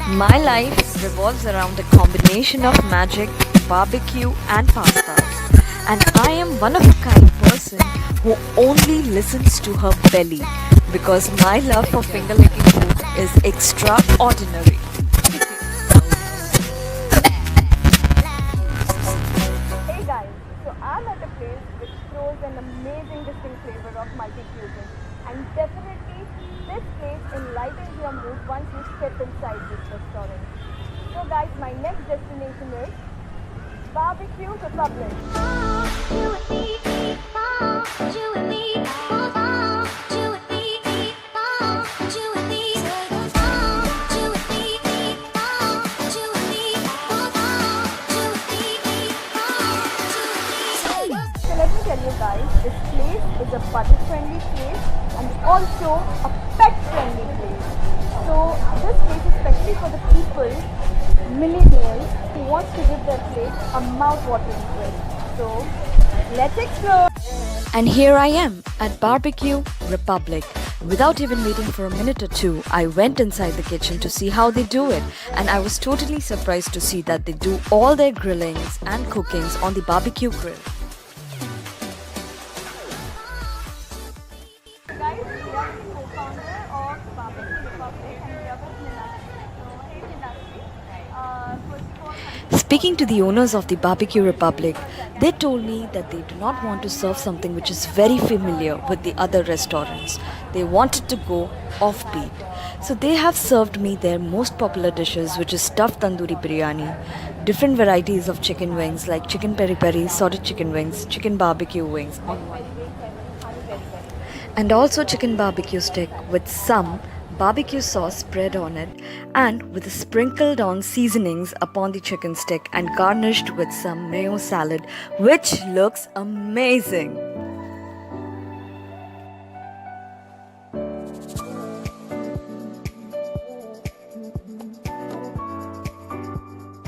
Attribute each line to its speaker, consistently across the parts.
Speaker 1: My life revolves around a combination of magic, barbecue, and pasta. And I am one of a kind person who only listens to her belly because my love for finger licking food is extraordinary.
Speaker 2: Hey guys, so I'm at a place which throws an amazing distinct flavor of multi-cuisine, and definitely this place enlightens your mood once you step inside this restaurant. So guys, my next destination is Bbq Republic. So let me tell you guys, this place is a budget-friendly place and also a pet-friendly place. So this place is especially for the people, millennials, who wants to give their plate a mouth-watering twist. So let's explore.
Speaker 1: And here I am at Bbq Republic. Without even waiting for a minute or two, I went inside the kitchen to see how they do it, and I was totally surprised to see that they do all their grillings and cookings on the barbecue grill.
Speaker 2: Guys, we are the co-founder of Bbq Republic and we are with Nilakshi. So hey Nilakshi, first of all,
Speaker 1: Speaking to the owners of the Bbq Republic, they told me that they do not want to serve something which is very familiar with the other restaurants. They wanted to go offbeat. So they have served me their most popular dishes, which is stuffed tandoori biryani, different varieties of chicken wings like chicken peri peri, salted chicken wings, chicken barbecue wings, and also chicken barbecue stick with some barbecue sauce spread on it and with sprinkled on seasonings upon the chicken stick and garnished with some mayo salad, which looks amazing.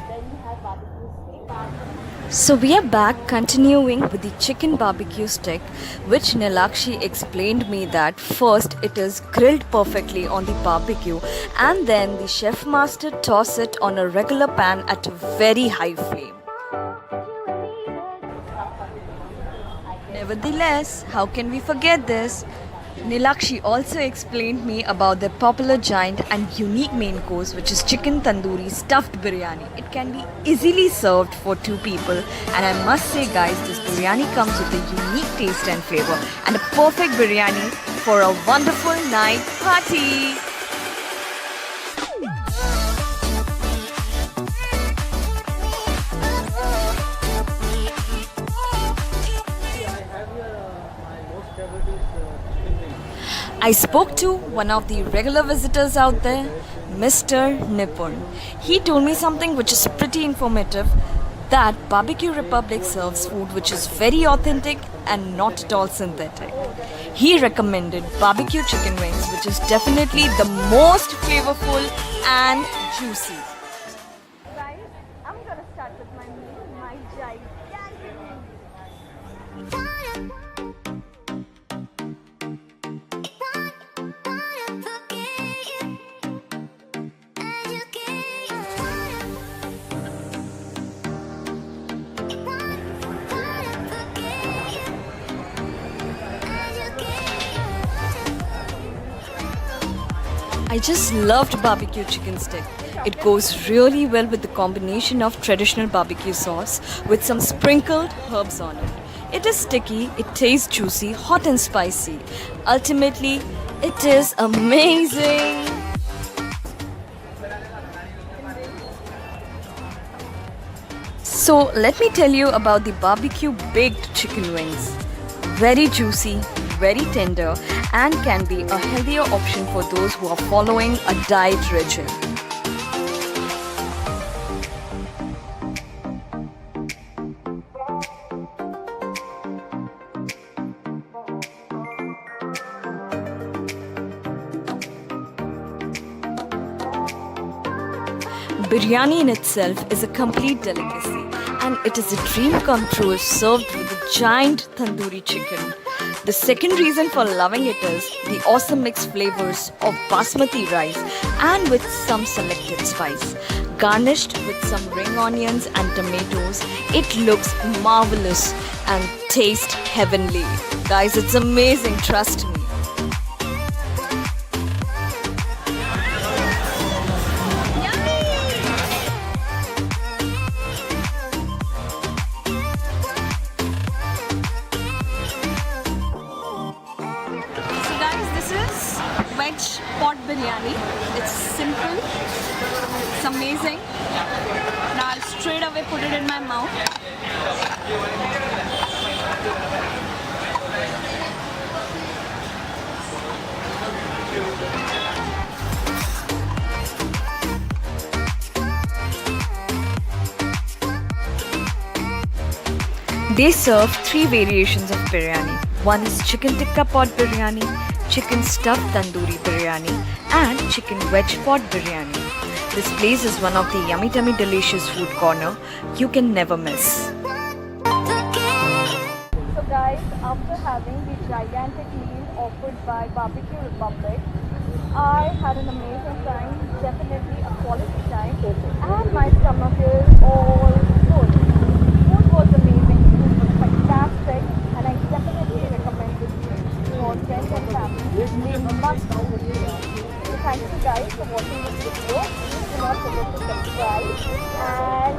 Speaker 2: then we have barbecue steak.
Speaker 1: So we are back continuing with the chicken barbecue stick, which Nilakshi explained me that first it is grilled perfectly on the barbecue and then the chef master toss it on a regular pan at a very high flame. Nevertheless, how can we forget this? Nilakshi also explained me about the popular giant and unique main course, which is chicken tandoori stuffed biryani. It can be easily served for two people, and I must say guys, this biryani comes with a unique taste and flavor and a perfect biryani for a wonderful night party. I spoke to one of the regular visitors out there, Mr. Nipun. He told me something which is pretty informative, that Bbq Republic serves food which is very authentic and not at all synthetic. He recommended barbecue chicken wings, which is definitely the most flavorful and juicy.
Speaker 2: Guys, I'm gonna start with my meal, my gigantic meal.
Speaker 1: I just loved barbecue chicken stick. It goes really well with the combination of traditional barbecue sauce with some sprinkled herbs on it. It is sticky, it tastes juicy, hot and spicy. Ultimately, it is amazing. So let me tell you about the barbecue baked chicken wings. Very juicy, very tender, and can be a healthier option for those who are following a diet regime. Biryani in itself is a complete delicacy, and it is a dream come true if served with a giant tandoori chicken. The second reason for loving it is the awesome mixed flavors of basmati rice and with some selected spice. Garnished with some ring onions and tomatoes, it looks marvelous and tastes heavenly. Guys, it's amazing, trust me. So guys, this is veg pot biryani. It's simple, it's amazing. Now I'll straight away put it in my mouth. They serve 3 variations of biryani. One is chicken tikka pot biryani, chicken stuffed tandoori biryani, and chicken veg pot biryani. This place is one of the yummy tummy delicious food corner you can never miss.
Speaker 2: So guys, after having the gigantic meal offered by Bbq Republic, I had an amazing time, definitely a quality time, and my stomach is all full. Food was amazing, food was fantastic, and I definitely recommend this place to your friends and family. They must visit here. So thank you guys for watching this video. Please do not forget to subscribe, and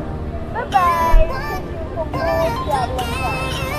Speaker 2: bye bye. Thank you for more travel and fun.